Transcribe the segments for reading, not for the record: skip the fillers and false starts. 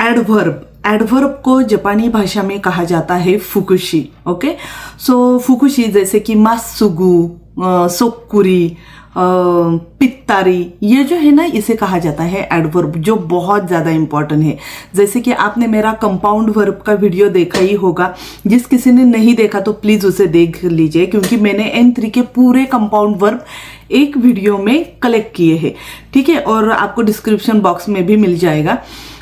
Adverb को जापानी भाषा में कहा जाता है फुकुशी। ओके, सो फुकुशी जैसे कि मासुगु, सोकुरी, पित्तारी, ये जो है ना इसे कहा जाता है एडवर्ब, जो बहुत ज़्यादा इंपॉर्टेंट है। जैसे कि आपने मेरा कंपाउंड वर्ब का वीडियो देखा ही होगा, जिस किसी ने नहीं देखा तो प्लीज़ उसे देख लीजिए, क्योंकि मैंने N3 के पूरे कंपाउंड वर्ब एक वीडियो में कलेक्ट किए हैं, ठीक है, और आपको डिस्क्रिप्शन बॉक्स में भी मिल जाएगा।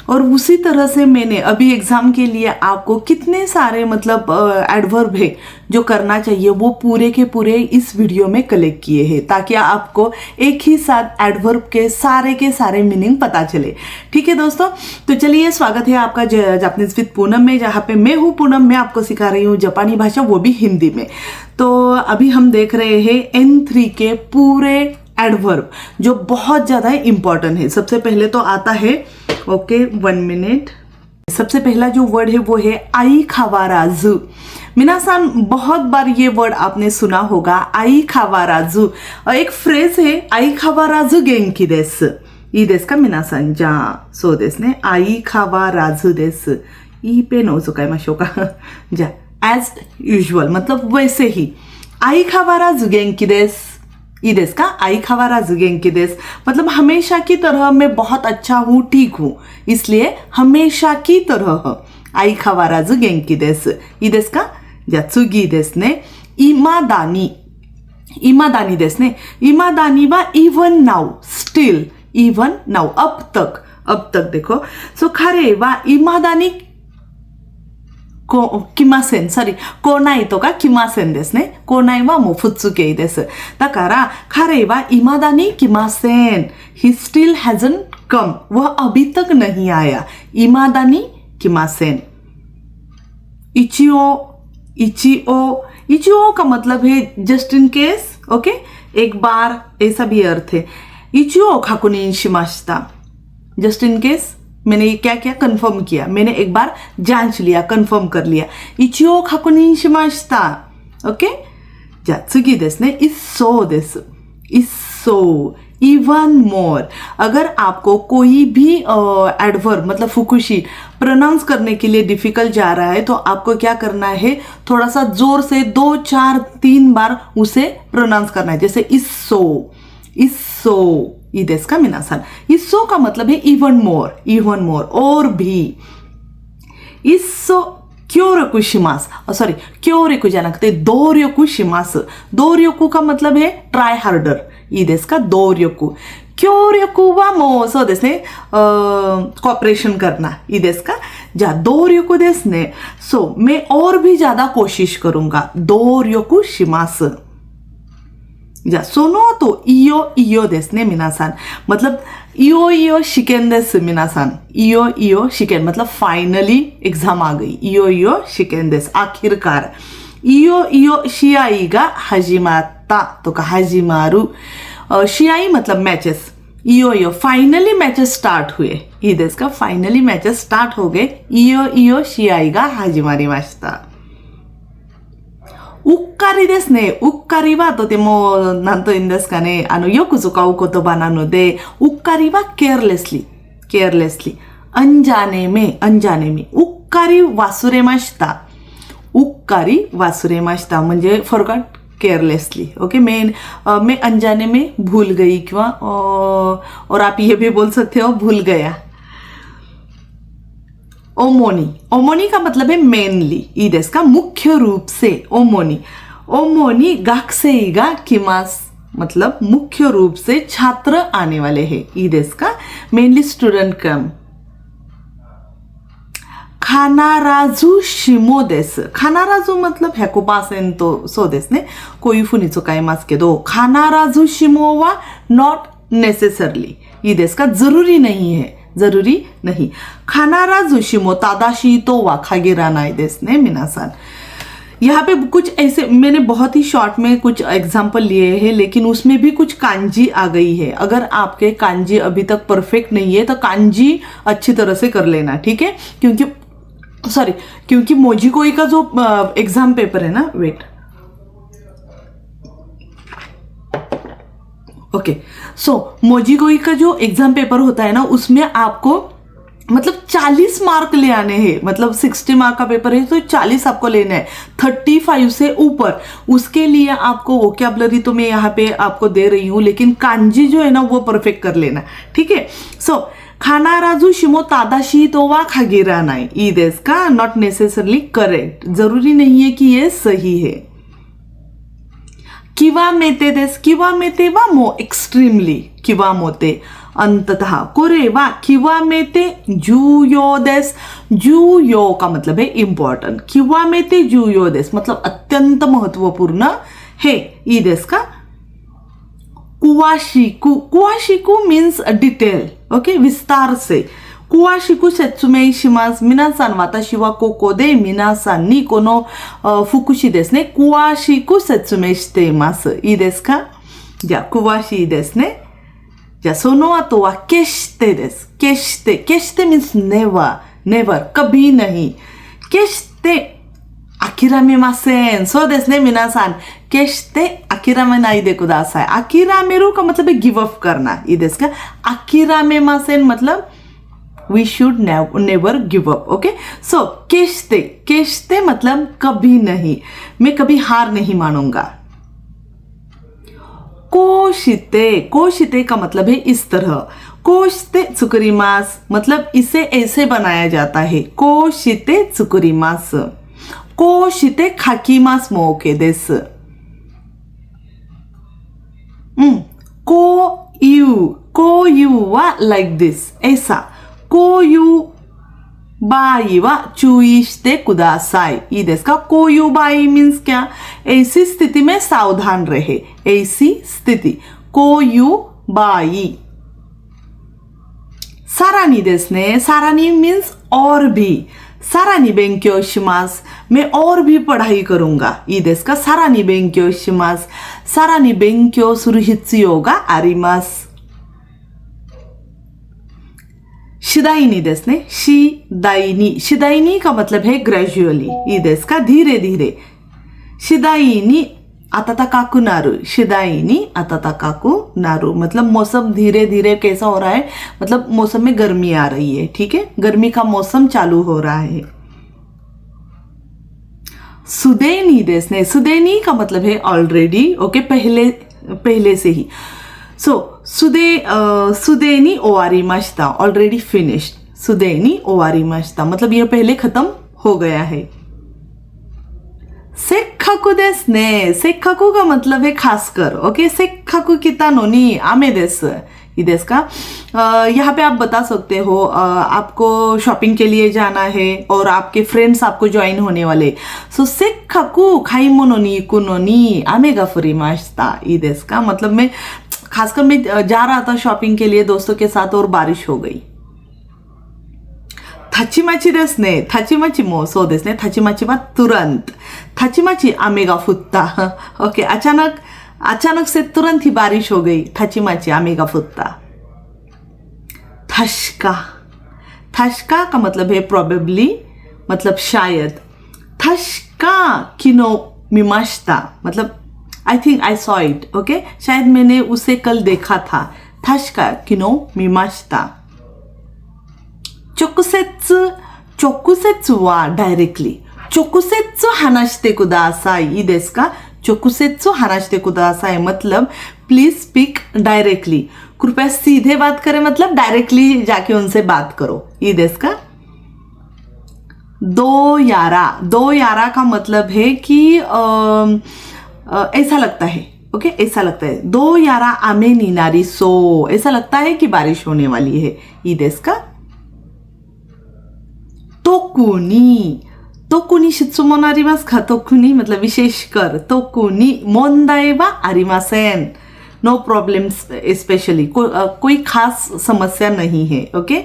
और उसी तरह से मैंने अभी एग्जाम के लिए आपको कितने सारे मतलब एडवर्ब है जो करना चाहिए वो पूरे के पूरे इस वीडियो में कलेक्ट किए हैं, ताकि आपको एक ही साथ एडवर्ब के सारे मीनिंग पता चले। ठीक है दोस्तों, तो चलिए स्वागत है आपका जापानीज विद पूनम में, जहाँ पे मैं हूँ पूनम, मैं आपको सिखा रही हूँ जापानी भाषा, वो भी हिंदी में। तो अभी हम देख रहे हैं N3 के पूरे एडवर्ब जो बहुत ज़्यादा इंपॉर्टेंट है। सबसे पहले तो आता है, ओके 1 मिनट, सबसे पहला जो वर्ड है वो है आई खावाराजु। मिनासान बहुत बार ये वर्ड आपने सुना होगा, आई खावाराजु। और एक फ्रेज है आई खावाराजु गेंकी देस, ई देस का मिनासान जा सो देस ने आई खावाराजु देस, ई पे नोजुकाई माशोका जा एज यूजुअल, मतलब वैसे ही आई खावाराजु गेंकी देस, ई देस का आई खावाराजु गेंकी देस, मतलब हमेशा की तरह मैं बहुत अच्छा हूँ, ठीक हूँ, इसलिए हमेशा की तरह आई खावाराजु गेंकी देस। ई देस का जा त्सुगी देस ने इमादानी, इमादानी देस ने, इमादानी वा even now, still, even now, अब तक देखो। सो खरे वा इमादानी किमासेन, सॉरी कोनाई तो का किमासेन देस ने, कोनाई वा मो फुत्सुके देस, दकारा खरे वा इमादानी किमासेन, ही स्टिल हैजंट कम, वह अभी तक नहीं आया, इमादानी किमासेन। इचिओ का मतलब है जस्ट इन केस, ओके, एक बार, ऐसा भी अर्थ है। इचिओ खाकुनी शिमाशिता, जस्ट इन केस मैंने क्या क्या कंफर्म किया, मैंने एक बार जांच लिया, कंफर्म कर लिया। इचिओ खाकुनी शिमाशिता, ओके। जा त्सुगी देस ने इस्सो देस, इस्सो, इवन मोर। अगर आपको कोई भी एडवर्ब मतलब फुकुशी प्रोनाउंस करने के लिए डिफिकल्ट जा रहा है, तो आपको क्या करना है, थोड़ा सा जोर से 2, 4, 3 बार उसे प्रोनाउंस करना है। जैसे इस्सो, इस्सो, ई देस का मिनासान, इस्सो का मतलब है इवन मोर, इवन मोर, और भी। इस्सो क्योरेकु शिमास, सॉरी क्योरेकु जा नकते दोर्योकु शिमास, दोर्योकु का मतलब है ट्राई हार्डर, ई देस का दोर्योकु। क्योरेकु वा मो सो देस ने कोऑपरेशन करना, ई देस का जा दोर्योकु देस ने, सो मैं और भी ज्यादा कोशिश करूंगा, दोर्योकु शिमास। जा सोनो तो इयो देस ने मिनासान, मतलब इयो शिकेन देस मिनासान, इयो शिकेन मतलब फाइनली एग्जाम आ गई, इयो शिकेन देस, आखिरकार। इयो शियाई गा हजिमाता तो का हजिमारू, शियाई मतलब मैचेस, इयो फाइनली मैचेस स्टार्ट हुए, ई देस का फाइनली मैचेस स्टार्ट हो गए, इयो शियाई गा हजिमारी माशिता। उक्कारी देस ने, उक्कारी वा तोतेमो नांतो इन देस का ने, योकु जुकाउ कोतोबा ना नो दे, उक्कारी वा केयरलेसली, अनजाने में, उक्कारी वासुरेमाशिता, उक्कारी वासुरेमाशिता म्हणजे फॉरगॉट केयरलेसली, ओके। मैं अनजाने में भूल गई, किंवा और आप ये भी बोल सकते हो भूल गया। ओमोनी का मतलब है मेनली, ई देस का मुख्य रूप से, ओमोनी गाक्सेइगा किमास, मतलब मुख्य रूप से छात्र आने वाले हैं, ई देस का मेनली स्टूडेंट कम। खानाराजू शिमो देस, खानाराजू मतलब हेकोपासेन तो सो देस ने, कोई फुनिचो काय मास के दो, खानाराजू शिमो वा नॉट नेसेसरली, ई देस का जरूरी नहीं। खानाराजू शिमो तादाशी तो वा खागेरानाई देस ने मिनासान। यहाँ पे कुछ ऐसे मैंने बहुत ही शॉर्ट में कुछ एग्जाम्पल लिए हैं, लेकिन उसमें भी कुछ कांजी आ गई है। अगर आपके कांजी अभी तक परफेक्ट नहीं है तो कांजी अच्छी तरह से कर लेना, ठीक है, क्योंकि मोजीकोई का जो एग्जाम पेपर है ना, वेट, ओके, सो मोजीकोई का जो एग्जाम पेपर होता है ना, उसमें आपको मतलब 40 मार्क ले आने हैं, मतलब 60 मार्क का पेपर है तो 40 आपको लेना है, 35 से ऊपर। उसके लिए आपको वोकैबुलरी तो मैं यहाँ पे आपको दे रही हूँ, लेकिन कांजी जो है ना वो परफेक्ट कर लेना, ठीक है। सो खाना राजू शिमो तादाशी तो वा खागिरा नाई ई देस का नॉट नेसेसरली करेक्ट, जरूरी नहीं है कि ये सही है। किवा मेते देस, किवा मेते वा मो एक्सट्रीमली, किवा मोते अंततः कोरे वा किवा मेते जूयो देस, जूयो का मतलब है इंपॉर्टेंट, किवा मेते जूयो देस मतलब अत्यंत महत्वपूर्ण है ई देस का। कुवाशिकु, कुवाशिकु मीन्स डिटेल, ओके, विस्तार से। कुवाशिकु सेत्सुमे शिमास मिनासान वाताशी वा कोको दे मिनासान नी कोनो फुकुशी देस ने कुवाशिकु सेत्सुमे शिते इमासु ई देस का।じゃあकुवाशी देस ने। じゃあその後は決してです。決して。決して means never. never. कभी नहीं. 決して諦めません。そうですね、皆さん。決して諦めないでください。諦めるका मतलब है give up करना. येですか? 諦めません मतलब we should never give up. Okay? So, 決して。決して मतलब कभी नहीं. मैं कभी हार नहीं मानूंगा. कोशिते, कोशिते का मतलब है इस तरह। कोशिते त्सुकुरिमास मतलब इसे ऐसे बनाया जाता है। कोशिते त्सुकुरिमास। कोशिते खाकीमास मोके देस। को यू वा लाइक दिस ऐसा। को यू बाई वा चूई शिते कुदासाई ई देस का। कोयू बाई मीन्स क्या? ऐसी स्थिति में सावधान रहे, ऐसी स्थिति। कोयू बाई। सारानी देस ने, सारानी मीन्स और भी। सारानी बेंक्यो शिमास मैं और भी पढ़ाई करूंगा ई देस का। सारानी बेंक्यो शिमास। सारानी बेंक्यो सुरु हित्सुयो गा आरिमास। शिदाइनी देस ने, शिदाइनी। शिदाइनी का मतलब है ग्रेजुअली ई देस का, धीरे धीरे। शिदाइनी अताताकाकु नारु। शिदाइनी अताताकाकु नारु मतलब मौसम धीरे धीरे कैसा हो रहा है, मतलब मौसम में गर्मी आ रही है, ठीक है, गर्मी का मौसम चालू हो रहा है। सुदेनी देस ने, सुदेनी का मतलब है ऑलरेडी, ओके, पहले से ही। सो सुदेनी ओवारिमाशिता ऑलरेडी फिनिश्ड। सुदेनी ओवारिमाशिता मतलब यह पहले खत्म हो गया है। सेक्खाकु देस ने, सेक्खाकु का मतलब है खासकर, ओके। सेक्खाकु किता नोनी आमे देस ई देस का। यहाँ पे आप बता सकते हो आपको शॉपिंग के लिए जाना है और आपके फ्रेंड्स आपको ज्वाइन होने वाले। सो सेक्खाकु खाइमोनो नि कुनोनी आमे गा फुरिमाशिता ई देस का मतलब मैं खासकर मैं जा रहा था शॉपिंग के लिए दोस्तों के साथ और बारिश हो गई। थाचिमाची देस ने, थाचिमाची मो सो देस ने, थाचिमाची वा तुरंत। थाचिमाची आमेगा फुत्ता, ओके, अचानक से तुरंत ही बारिश हो गई। थाचिमाची आमेगा फुत्ता। थशका, थशका का मतलब है प्रोबेबली मतलब शायद। थशका किनो मिमाशिता मतलब I think I saw it, okay, शायद मैंने उसे कल देखा था। थशका किनो मिमाशिता। चोकुसेत्सु, चोकुसेत्सु वा डायरेक्टली। चोकुसेत्सु हानाशिते कुदासाई ई देस का। चोकुसेत्सु हानाशिते कुदासाई मतलब प्लीज स्पीक डायरेक्टली, कृपया सीधे बात करें मतलब डायरेक्टली जाके उनसे बात करो ई देस का। दो यारा, दो यारा का मतलब है कि ऐसा लगता है, ओके, ऐसा लगता है। दो यारा आमे नीनारी सो ऐसा लगता है कि बारिश होने वाली है ई देस का। तोकुनी, तोकुनी शित्सुमो नारिमासु का। तोकुनी मतलब विशेषकर। तोकुनी मोंदाई वा आरिमासेन, नो प्रॉब्लम्स स्पेशली, कोई खास समस्या नहीं है, ओके।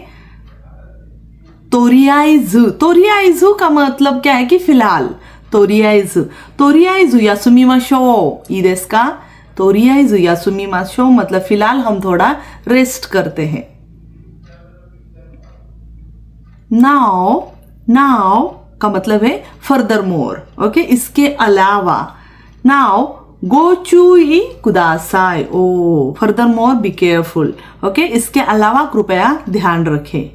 तोरियाइजु, तोरियाइजु का मतलब क्या है कि फिलहाल। तोरियाइजु, तोरियाइजु यासुमिमाशो ई देस का। तोरियाइजु यासुमिमाशो मतलब फिलहाल हम थोड़ा रेस्ट करते हैं। नाउ, नाउ का मतलब है फर्दर मोर, ओके, इसके अलावा। नाउ गोचुई कुदासाई, oh furthermore be careful, okay, इसके अलावा कृपया ध्यान रखें।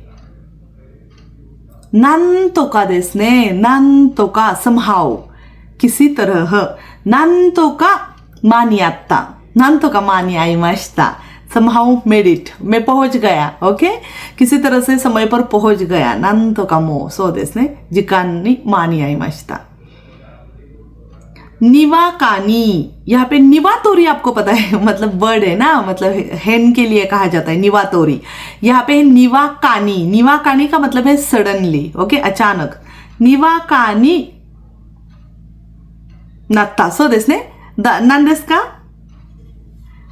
なんとかですね。なんとか somehow किसी तरह なんとか間に合った。なんとか間に合いました。somehow made it मैं पहुंच गया ओके किसी तरह से समय पर पहुंच गया なんとかもそうですね時間に間に合いましたनिवाकानी यहाँ पे निवातोरी आपको पता है मतलब बर्ड है ना मतलब हेन के लिए कहा जाता है निवातोरी यहाँ पे निवाकानी निवाकानी का मतलब है सडनली ओके अचानक निवाकानी नत्ता सो देस ने नान देस का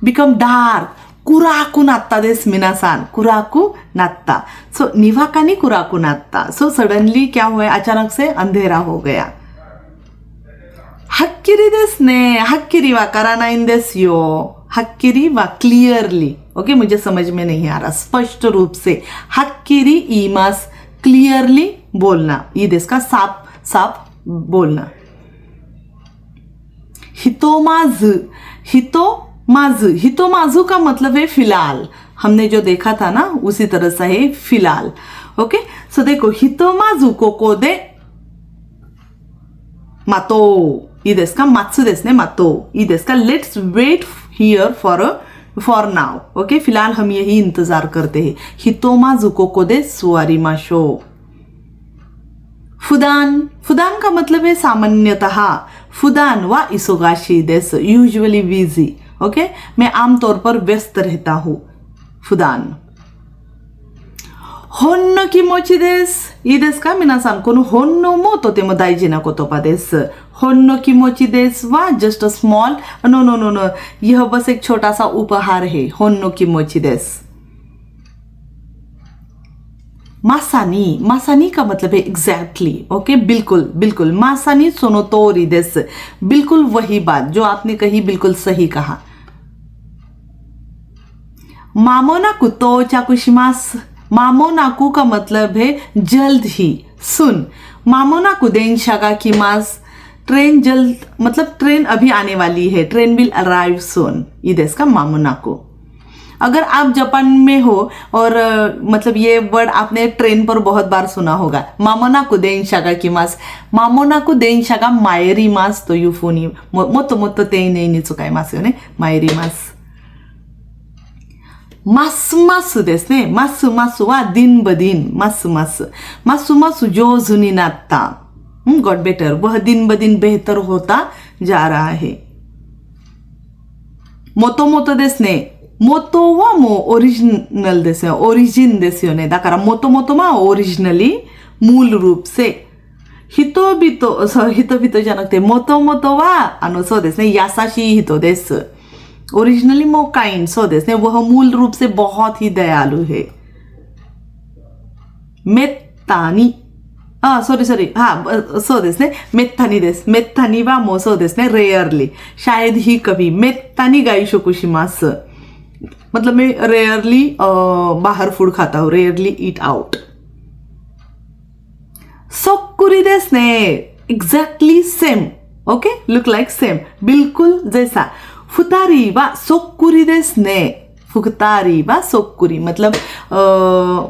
बिकम डार्क कुराकू नात्ता देस मिनासान कुराकू नात्ता सो निवाकानी कुराकू नात्ता सो सडनली क्या हुआ अचानक से अंधेरा हो गया हक्किरी देस ने हक्किरी वा कराना इन देस यो हक्किरी वा क्लियरली ओके मुझे समझ में नहीं आ रहा स्पष्ट रूप से हक्किरी ईमास क्लियरली बोलना ये देस का साफ साफ बोलना हितोमाजु हितोमाजु हितोमाजु का मतलब है फिलहाल हमने जो देखा था ना उसी तरह से है फिलहाल ओके सो देखो हितोमाजु कोको दे मातोいいですか待つですね待とういいですか Let's wait here for now okay फिलहाल हम यही इंतजार करते हैं हितोमाजु कोको दे सुवारिमाशो फुदान फुदान का मतलब है सामान्यतः फुदान वा इसोगाशी देस यूजुअली बिजी ओके मैं आमतौर पर व्यस्त रहता हूँ Fudan होन्नो किमोची देसいいですか皆さんこのほんのもとても大事な言葉ですほんの気持ちですは just a small no no no no यह बस एक छोटा सा उपहार है होन्नो किमोची देस मासानी मासानी का मतलब है एग्जैक्टली ओके बिल्कुल बिल्कुल मासानी सोनोतोरी देस बिल्कुल वही बात जो आपने कही बिल्कुल सही कहा मामोनाकु तोचाकुशिमास मामोनाकु का मतलब है जल्द ही सुन मामोनाकु देनशागा किमास ट्रेन जल्द मतलब ट्रेन अभी आने वाली है ट्रेन विल अराइव सून ये देश का मामोनाकु अगर आप जापान में हो और मतलब ये वर्ड आपने ट्रेन पर बहुत बार सुना होगा मामोनाकु देनशागा किमास मामोनाकु देनशागा माएरिमास तो यूफोनी मोत्तो मोत्तो तेने नि tsukaimasuよねमाएरिमास मासु मासुですねマスマスはदिन ब दिनマスマスマスマス上手になったगॉट बेटर वह दिन ब दिन बेहतर होता जा रहा है मोतो मोतो देस ने मोतो वा मो ओरिजिनल देस ओरिजिन देस यो ने दाकारा मोतो मोतो मा ओरिजिनली मूल रूप से हितो बितोじゃなくてमोतो मोतो वाそうですね優しい人ですओरिजिनली मो काइंड सो देस ने वह मूल रूप से बहुत ही दयालु है मेत्तानी सॉरी हाँ सो देस ने मेत्तानी देस मेत्तानी वा मो सो देस ने रेयरली शायद ही कभी मेत्तानी गाइशो कुशिमास मतलब मैं रेयरली बाहर फूड खाता हूँ रेयरली ईट आउट सोक्कुरी देस ने exactly same okay look like same बिल्कुल जैसा फुतारी वा सोक्कुरी देस ने फुतारी वा सोक्कुरी मतलब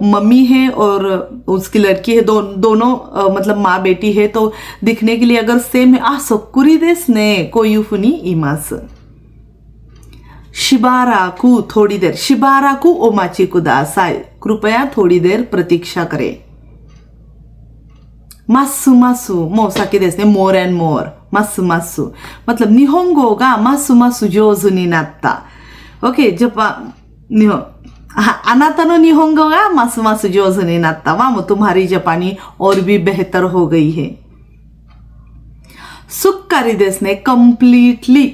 मम्मी है और उसकी लड़की है दोनों मतलब माँ बेटी है तो दिखने के लिए अगर सेम है सोक्कुरी देस ने कोयुफुनी इमास शिबाराकू थोड़ी देर शिबाराकू ओमाची कुदासाई कृपया थोड़ी देर प्रतीक्षा करें मासु मासु मोसाकी देस ने मोर एंड मोर मासु मासु मतलब निहोंगो गा मासु मासु जोजु नि नात्ता ओके अनाता नो निहोंगो गा मासु मासु जोजु नि नात्ता वा तुम्हारी जापानी और भी बेहतर हो गई है सुक्कारी देस ने कंप्लीटली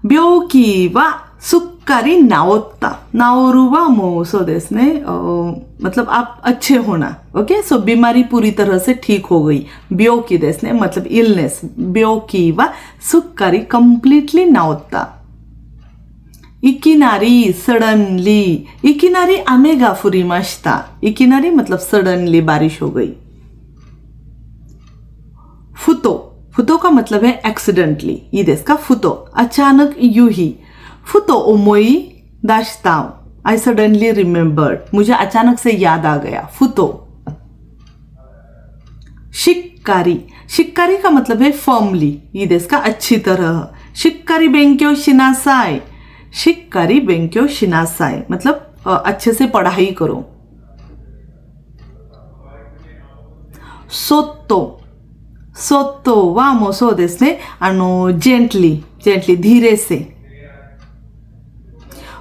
ब्योकी वा सुक्कारी नाओत्ता नाओरु वा मो सो देस ने मतलब आप अच्छे होना ओके सो बीमारी पूरी तरह से ठीक हो गई ब्योकी देस ने मतलब इलनेस ब्योकी वा सुक्कारी कंप्लीटली नाओत्ता इकिनारी सडनली इकिनारी आमेगा फुरिमाशिता इकिनारी मतलब सडनली बारिश हो गई फुतो फुतो का मतलब है एक्सीडेंटली ये देश का फुतो अचानक यूं ही फुतो ओमोई दाश्ताओ आई सडनली रिमेम्बर्ड मुझे अचानक से याद आ गया फुतो शिक्कारी, शिक्कारी का मतलब है फर्मली, ये देश का अच्छी तरह। शिक्कारी बेंक्यो शिनासाई, शिक्कारी बेंक्यो शिनासाई मतलब अच्छे से पढ़ाई करो। सोत्तो, सोत्तो वा मोसो देश ने जेंटली, जेंटली धीरे से।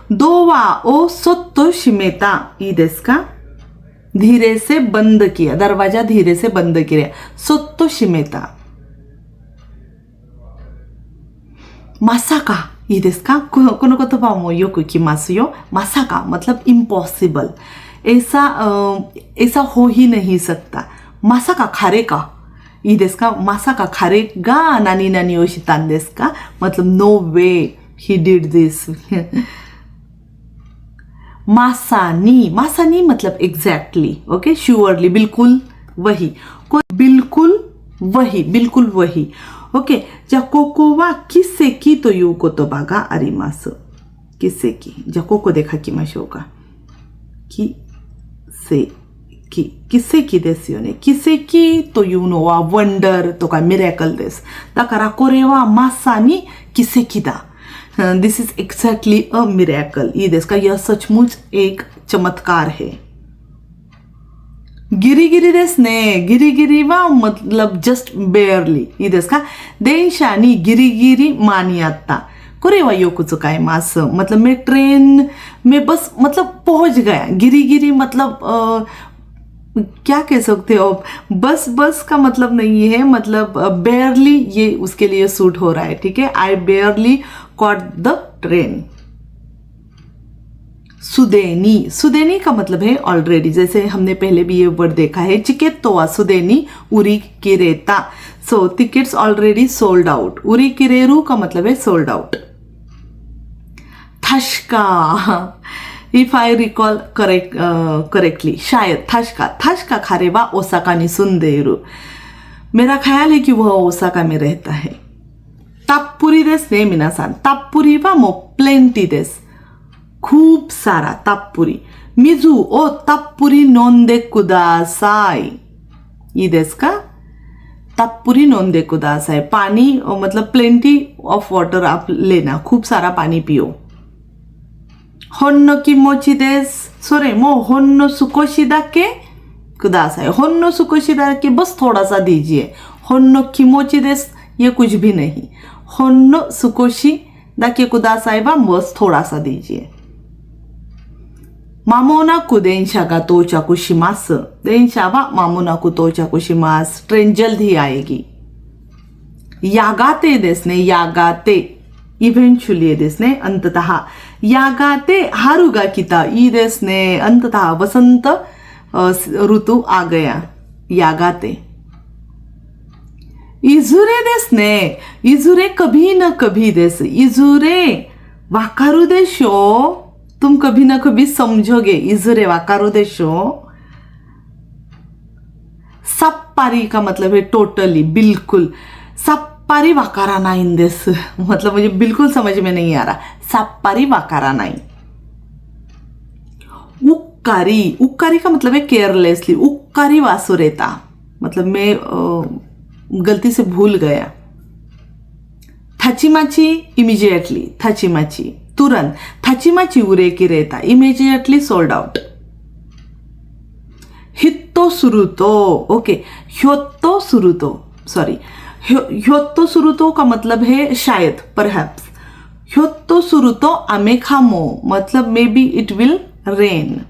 दोवा ओ सोत्तो शिमेता, ये देश का धीरे से बंद किया, दरवाजा धीरे से बंद किया, सोत्तो शिमेता। मासाका, ये देश का कोनो कोतोबा मो योकु किमासु यो। मासाका मतलब इम्पॉसिबल, ऐसा ऐसा हो ही नहीं सकता। मासाका खारेका, ये देश का मासाका खारेगा नानी नानी ओशितान देश का मतलब no way he did this. मासानी, मासानी मतलब एग्जैक्टली, ओके, श्योरली, बिल्कुल वही, बिल्कुल वही, बिल्कुल वही, ओके। जा कोको वा किसे की तो यू कोतोबा गा आरिमासु, किसे की, जा कोको देखा की माशोगा, किसे की, किसे की देस यो ने, किसे की तो यू नो वा वंडर तो का मिरेकल देस, दाकारा कोरे वा मासानी किसे की दा, this is exactly a miracle, ये देश का यह सचमुच एक चमत्कार है। गिरी गिरी देश ने, गिरी गिरी वा मतलब जस्ट बेयरली, ये देश का देशानी गिरी गिरी मानियाता कोरे वा यो कुछ काय मास मतलब मैं ट्रेन में बस मतलब पहुंच गया। गिरी गिरी मतलब क्या कह सकते हो, बस बस का मतलब नहीं है, मतलब बेयरली ये उसके लिए सूट हो रहा है, ठीक है। आई बेयरली कॉट द ट्रेन। सुदेनी, सुदेनी का मतलब है ऑलरेडी, जैसे हमने पहले भी ये वर्ड देखा है, चिकेत्तोवा सुदेनी उरी किरेता, so tickets already sold out. उरी किरेरू का मतलब है सोल्ड आउट। थशका, इफ आई रिकॉल करेक्टली, शायद थशका, थशका खारेवा ओसाका नि सुंदेरू, मेरा ख्याल है कि वह ओसाका में रहता है। ताप्पुरी देस ने मिनासान, ताप्पुरी वा मो प्लेंटी देस, खूब सारा ताप्पुरी। मिजू ओ ताप्पुरी नोंदे कुदासाई, ये देश का ताप्पुरी नोंदे कुदासाई, पानी मतलब प्लेंटी ऑफ वाटर आप लेना, खूब सारा पानी पियो। होन्नो किमोची देस, सोरे मो होन्नो सुकोशिदा के कुदासाई, होन्नो सुकोशिदा के बस थोड़ा सा दीजिए। होन्नो किमोची देस ये कुछ भी नहीं, होन्नो सुकोशिदा के कुदासाई वा बस थोड़ा सा दीजिए। मामोनाकु देंशा गा तोचाकु शिमास, देंशा वा मामोनाकु तोचाकु शिमास, ट्रेन जल्द ही आएगी। यागाते देस ने, यागाते इवेंचुअली देस ने, अंततः। यागाते हारुगा किता, ई देस ने अंततः वसंत ऋतु आ गया, यागाते। इजुरे देस ने, इजुरे कभी न कभी देस, इजुरे वाकारू देशो, तुम कभी ना कभी समझोगे, इजुरे वाकारू देशो। सप्पारी का मतलब है टोटली, बिल्कुल। सप्पारी वाकारा नाइन देस मतलब मुझे बिल्कुल समझ में नहीं आ रहा, सप्पारी वाकारा नाइन। उक्कारी, उक्कारी का मतलब है केयरलेसली, उक्कारी वासुरेता मतलब मैं गलती से भूल गया। थाचिमाची इमीडिएटली, थाचिमाची तुरंत, थाचिमाची उरे की रहता, इमीडिएटली सोल्ड आउट। हित्तो सुरुतो, ओके, ह्योत्तो सुरुतो, सॉरी, ह्योत्तो सुरुतो का मतलब है शायद, परहैप्स। ह्योत्तो सुरुतो आमे खामो मतलब maybe it will rain.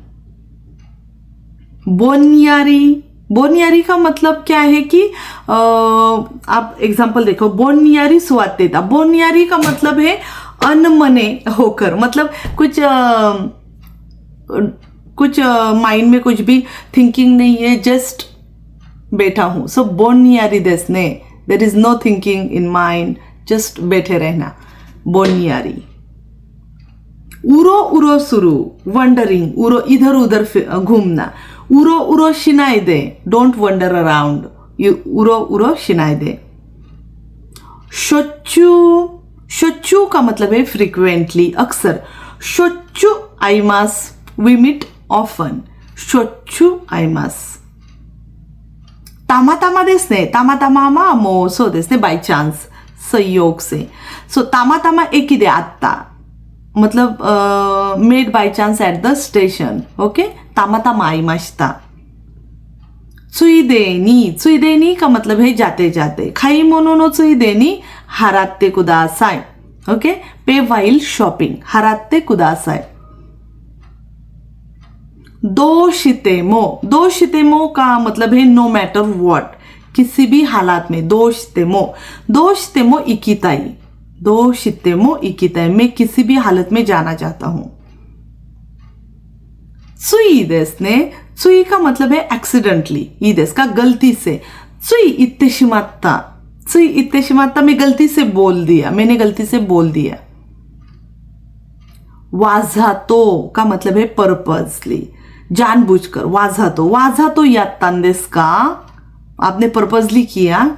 बोनियारी, बोनियारी का मतलब क्या है कि आप एग्जाम्पल देखो, बोनियारी स्वातेता, बोनियारी का मतलब है अनमने होकर, मतलब कुछ माइंड में कुछ भी थिंकिंग नहीं है, जस्ट बैठा हूं। सो बोनियारी देस ने, there is no thinking in mind, just बैठे रहना, बोनियारी। उरो उरो सुरु, वंडरिंग, उरो इधर उधर घूमना। उरो उरो शिनाई दे, डोंट वंडर अराउंड, उरो उरो शिनाई दे। शोच्चू, शोच्चू का मतलब है फ्रीक्वेंटली, अक्सर। शोच्चू आईमास, वी मीट ऑफन, शोच्चू आईमास। तामा तामा देस ने तामा तामा मा मो सो देस ने बाय चांस संयोग से. सो तामा तामा एक ही दे आता मतलब made by chance at the station. Okay, तामा तामा आई माश्ता. चुईदेनी का मतलब है जाते जाते. खाई मोनो नो चुईदेनी हराते कुदासाई. ओके, पे वाइल शॉपिंग हराते कुदासाई. दोशितेमो का मतलब है नो मैटर व्हाट, किसी भी हालात में. दोशितेमो इकिताई, मैं किसी भी हालत में जाना चाहता हूं. चुई देस ने, चुई का मतलब है एक्सीडेंटली, ई देस का गलती से. चुई इत्ते शिमात्ता मैं गलती से बोल दिया, मैंने गलती से बोल दिया. वाजातो का मतलब है पर्पजली, जानबूझकर. वाजातो यात्तांदेस का, आपने पर्पजली किया.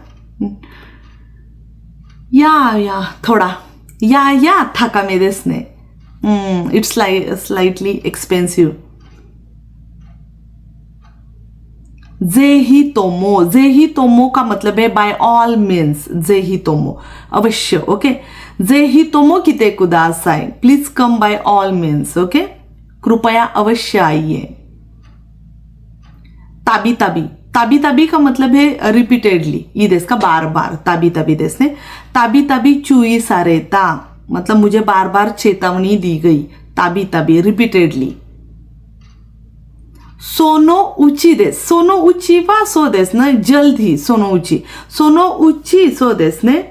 या थोड़ा या थाका में देस ने. It's slightly expensive. जेही तोमो का मतलब है बाय ऑल मीन्स. जेही तोमो अवश्य. ओके, जेही तोमो किते कुदासाई, please come by all means. Okay, कृपया अवश्य आइए. ताबी का मतलब है रिपीटेडली, ई देश का बार बार. ताबी देश ने ताबी चुई सारेता मतलब मुझे बार बार चेतावनी दी गई. ताबी रिपीटेडली. सोनो ऊंची वा सो देस ने जल्द ही. सोनो ऊंची सो देस ने.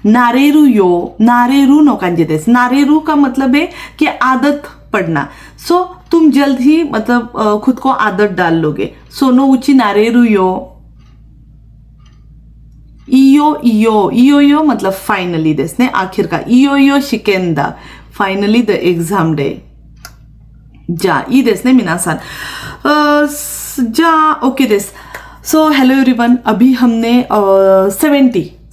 नारेरू नो कांजे देस. नारेरू का मतलब है कि आदत पड़ना. सो तुम जल्द ही मतलब खुद को आदत डाल लोगे. सोनो ऊंची नारेरू यो. इयो मतलब फाइनली देस ने आखिर का. इयो शिकेंदा फाइनली द एग्जाम डे. जा ई देस ने मिनासान जा. ओके देस. सो हेलो एवरीवन, अभी हमने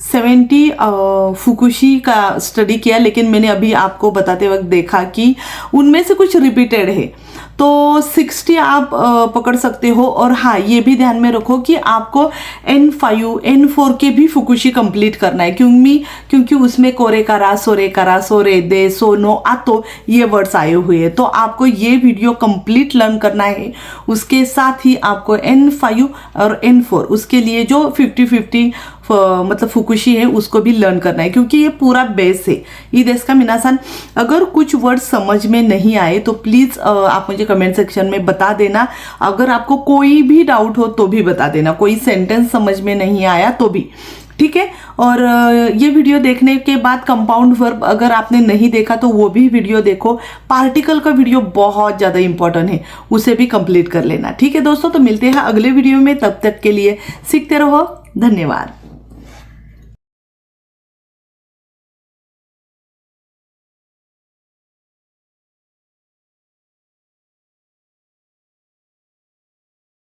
70 फुकुशी का स्टडी किया, लेकिन मैंने अभी आपको बताते वक्त देखा कि उनमें से कुछ रिपीटेड है. तो 60 आप पकड़ सकते हो. और हाँ, ये भी ध्यान में रखो कि आपको N5 N4 के भी फुकुशी कंप्लीट करना है, क्योंकि उसमें कोरे कारा, सोरे दे, सोनो आतो ये वर्ड्स आए हुए हैं. तो आपको ये वीडियो कंप्लीट लर्न करना है. उसके साथ ही आपको N5 और N4 उसके लिए जो 50-50 मतलब फुकुशी है उसको भी लर्न करना है, क्योंकि ये पूरा बेस है. ई देश का मिनासान, अगर कुछ वर्ड समझ में नहीं आए तो प्लीज आप मुझे कमेंट सेक्शन में बता देना. अगर आपको कोई भी डाउट हो तो भी बता देना. कोई सेंटेंस समझ में नहीं आया तो भी, ठीक है. और ये वीडियो देखने के बाद कंपाउंड वर्ब अगर आपने नहीं देखा तो वो भी वीडियो देखो. पार्टिकल का वीडियो बहुत ज़्यादा इंपॉर्टेंट है, उसे भी कंप्लीट कर लेना. ठीक है दोस्तों, तो मिलते हैं अगले वीडियो में. तब तक के लिए सीखते रहो. धन्यवाद.